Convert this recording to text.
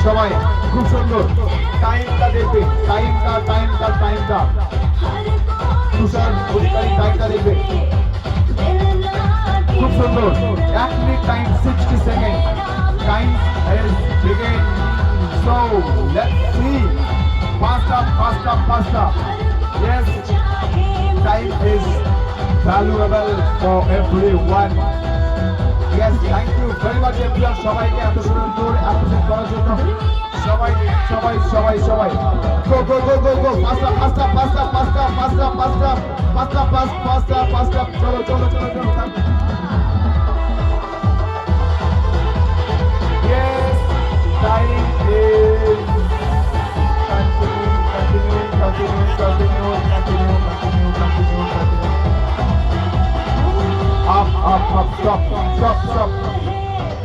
সবাই খুব সুন্দর টাইমটা দেখবে, টাইমটা তুষার অধিকারী টাইমটা দেখবে, খুব সুন্দর 1 minute time 60 second time is begin. So let's see, faster. Yes, time is valuable for everyone. Yes, thank you very much everyone. সবাইকে এত সুন্দর অ্যাপ্রিশিয়েট করার জন্য সবাই go faster. চলো yes, time is continue. Up, stop.